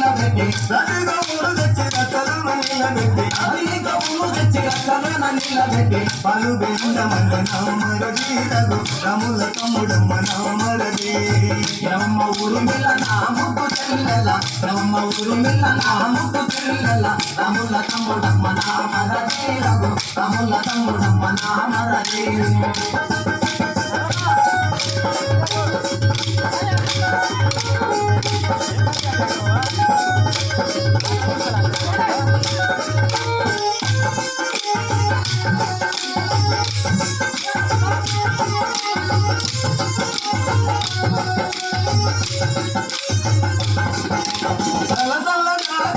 నిలబెట్టి రవిగౌడు తెచ్చి రచ్చలను నిలబెట్టి రవిగౌడు తెచ్చి రచ్చలను నిలబెట్టి పలు బెండమన్న నామరజీరగు రముల తమ్ముడమ్మ నామరజీ రమ్మ ఊరుమిల్ల నాముకు చెల్లెల రమ్మ ఊరుమిల్ల నాముకు చెల్లెల రముల తమ్ముడమ్మ నామరజీరగు రముల తమ్ముడమ్మ నామరజీ Thank you.